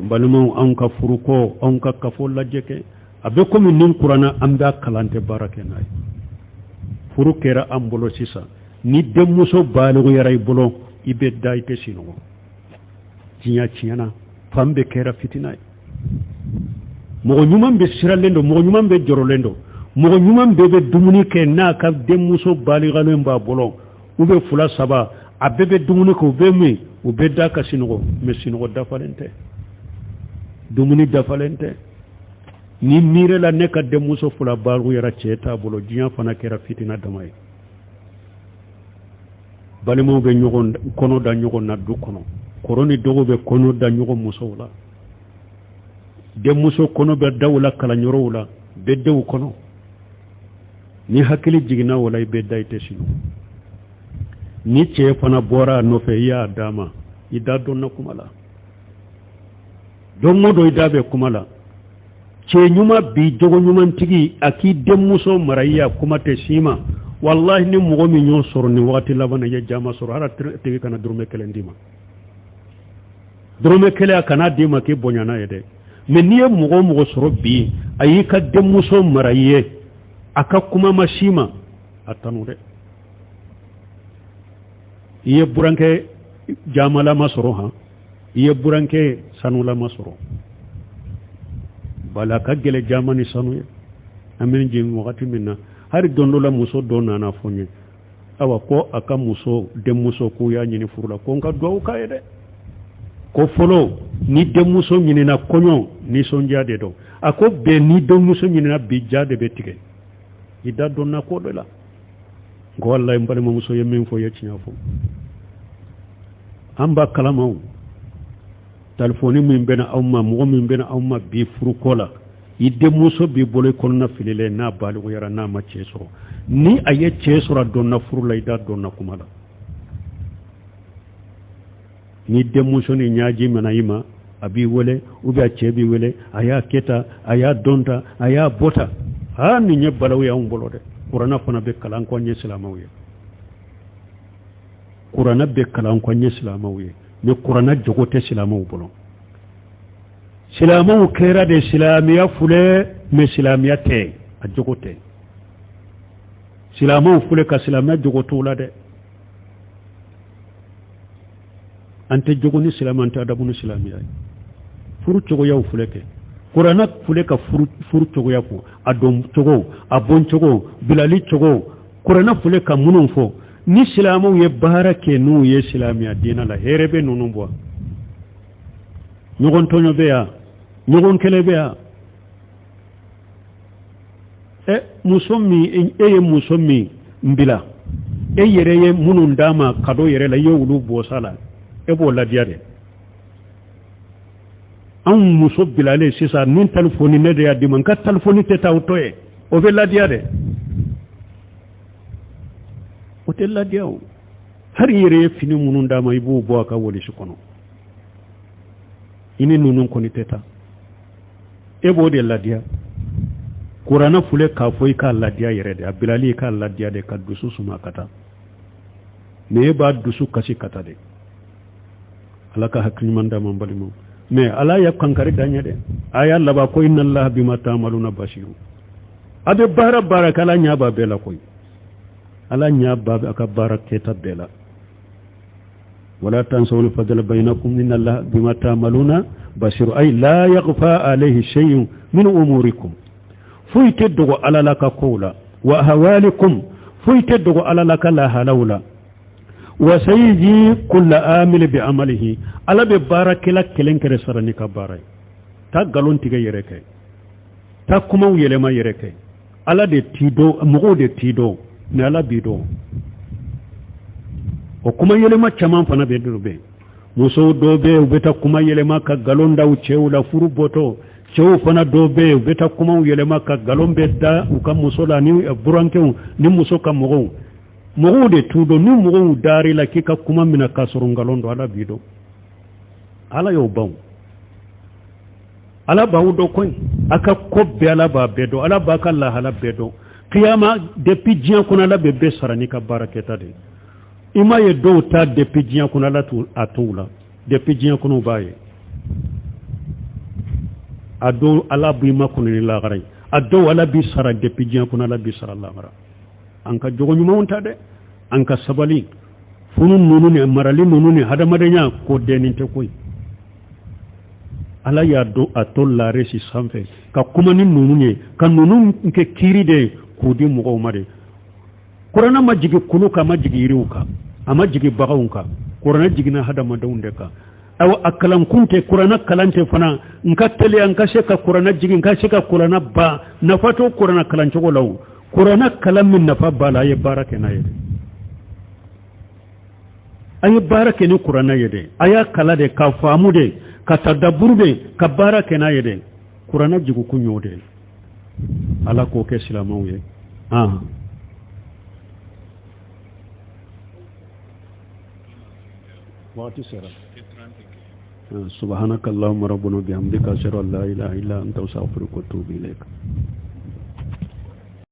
balimaw an ka furuko an ka kafo lajɛ kɛ a bɛ komi nin kuranna an bɛ kalan tɛ baara kɛ n'a ye furu kɛra an bolo sisan ni denmuso baliguyara i bolo i bɛ da i tɛ sinɔgɔ diɲɛ tiɲɛna fan bɛɛ kɛra fitina ye mɔgɔ ɲuman bɛ siralen don mɔgɔ ɲuman bɛ jɔrɔlen don mɔgɔ ɲuman bɛɛ bɛ dumuni kɛ n'a ka denmuso baligalen b'a bolo u bɛ fula saba a bɛɛ bɛ dumuni kɛ u bɛ min u bɛ da ka sinɔgɔ mais sinɔgɔ dafalen tɛ dumuni dafalen tɛ ni miirela ne ka denmuso fula baliguyara cɛ t'a bolo diɲɛ fana kɛra fitina dama ye balimaw bɛ ɲɔgɔn kɔnɔ da ɲɔgɔn na du kɔnɔ kɔrɔ ni dɔgɔ bɛ kɔnɔ da ɲɔgɔn musow la denmuso kɔnɔ bɛ daw la kalanyɔrɔw la bɛ denw kɔnɔ ni hakili jiginna o la i bɛ da i tɛ sinɔgɔ ni cɛ fana bɔra a nɔfɛ i y'a d'a ma i da dɔnna kuma la don o don i da bɛ kuma la cɛ ɲuman bi jogo ɲumantigi a k'i denmuso mara i ya kuma tɛ s'i ma wallahi ni mɔgɔ min y'o sɔrɔ nin wagati laban na i ye jama sɔrɔ hala tigi kana dɔrɔmɛ kelen d'i ma dɔrɔmɛ kelen a kana d'i ma k'i bonyana ye dɛ mais n'i ye mɔgɔ o mɔgɔ sɔrɔ bi a y'i ka denmuso mara i ye a ka kuma ma s'i ma a tanu dɛ i ye burankɛ jamalama sɔrɔ han i ye burankɛ sanulama sɔrɔ bala ka gɛlɛ jama ni sanu ye an bɛ jigin wagati min na hari don dɔ la muso dɔ nana fɔ n ye awa ko a ka muso denmuso k'u y'a ɲini furu la ko n ka duwawu k'a ye dɛ ko fɔlɔ ni denmuso ɲinina kɔɲɔ nisɔndiya de dɔn a ko bɛɛ ni denmuso ɲinina bi ja de bɛ tigɛ i da dɔnna ko dɔ la ko wallahi n balimamuso ye min fɔ ye tiɲɛ fɔ an b'a kalamaw telefoni min bɛna aw ma mɔgɔ min bɛna aw ma bi furuko la i denmuso b'i bolo i kɔnɔna fililen n'a baliguyara n'a ma cɛ sɔrɔ ni a ye cɛ sɔrɔ a dɔnna furu la i da dɔnna kuma la ni denmuso ni ɲaaji mɛna i ma a b'i wele ou bien a cɛ b'i wele a y'a kɛ tan a y'a dɔn tan a y'a bɔ tan aa nin ye balawu ye anw bolo dɛ kuranna fana bɛ kalan kɔ an ye silamɛw ye kuranna bɛ kalan kɔ an ye silamɛw ye mais kuranna jogo tɛ silamɛw bolo silamɛw kɛra de silamɛya fule mais silamɛya tɛ a jogo tɛ silamɛw fule ka silamɛya jogo t'u la dɛ an tɛ jogo ni silamɛ an tɛ adabu ni silamɛya ye furu cogoyaw fule kɛ kuranna fule ka furu cogoya fɔ a dɔn cogo a bɔn cogo bilali cogo kuranna fule ka minnu fɔ ni silamɛw ye baara kɛ n'u ye silamɛya diinɛ la hɛrɛ bɛ ninnu bɔ ɲɔgɔn tɔɲɔ bɛ yan ɲɔgɔn kɛlɛ bɛ yan muso min e ye muso min bila e yɛrɛ ye minnu d'a ma kado yɛrɛ la i ye olu bɔ sa la e b'o ladiya de anw muso bilalen sisan ni telefoni ne de y'a di ma n ka telefoni tɛ taa o tɔ ye o bɛ ladiya dɛ o tɛ ladiya o hari i yɛrɛ ye fini minnu d'a ma i b'o bɔ a ka walisi kɔnɔ i ni ninnu kɔni tɛ taa e b'o de ladiya kuranna fule k'a fɔ i k'a ladiya yɛrɛ de a bilali i k'a ladiya de ka dusu suma ka taa mais e b'a dusu kasi ka taa de ala ka hakili ɲuman d'a ma n balimaw mais ala y'a kankari da ɲɛ dɛ a y'a laban ko inna allaha bima ta'maluna basiru a bɛ baara kɛ ala ɲɛ b'a bɛɛ la koyi ala ɲɛ b'a a ka baara kɛta bɛɛ la wala tansawul fadla bainakum inna allaha bima ta'maluna basiru ay la yaghfa alayhi shay'un min umurikum foyi tɛ dogo ala la ka kow la wa hawalikum foyi tɛ dogo ala la ka lahalaw la wa sayiji kulla amil bi amalihi ala be baara kɛla kelen kɛrɛ sara ni ka baara ye ta galon tigɛ yɛrɛ kɛ ta kumaw yɛlɛma yɛrɛ kɛ ala de t'i dɔn mɔgɔw de t'i dɔn mais ala b'i dɔn o kuma yɛlɛma caman fana bɛ dɔ bɛ musow dɔw bɛ u bɛ taa kuma yɛlɛma ka galon da u cɛw la furu bɔtɔ cɛw fana dɔw bɛ u bɛ taa kumaw yɛlɛma ka galon bɛ da u ka muso la ni burankɛw ni muso ka mɔgɔw mɔgɔw de t'u dɔn ni mɔgɔw dar'i la k'i ka kuma minɛ k'a sɔrɔ ngalon don ala b'i dɔn ala y'o ban ala b'aw dɔn koyi a ka ko bɛɛ ala b'a bɛɛ dɔn ala b'a ka lahala bɛɛ dɔn kiyama depuis diɲɛ kɔnɔ ala bɛ bɛɛ sara n'i ka baara kɛta de i m'a ye dɔw ta depuis diɲɛ kɔnɔ ala a t'u la depuis diɲɛ kɔnɔ u b'a ye ado ala bi makuni la garai ado wala bi sara de pijian kuna la bi sara la gara anka jogo nyuma unta de anka sabali funu nunu ne marali nunu ne hada madanya ko denin te koy ala ya do atol la resi sanfe ka kuma ni nunu ne ka nunu nke kiri de ko di mugo made qur'ana majigi kunu ka majigi riuka ama jigi bagawunka qur'ana jigina hada madawunde ka aw akalan kunte qur'ana kalante fana nka tele an ka sheka qur'ana jigi nka sheka qur'ana ba na fato qur'ana kalance ko law qur'ana kalam min nafa bala ya barake na yede ay barake ni qur'ana yede aya kala de ka famu de ka tadabbur de ka barake na yede qur'ana jigu kunyode ala ko ke silamawe واتي سيرا سبحانك اللهم ربنا بحمدك اشهد ان لا اله الا انت استغفرك واتوب اليك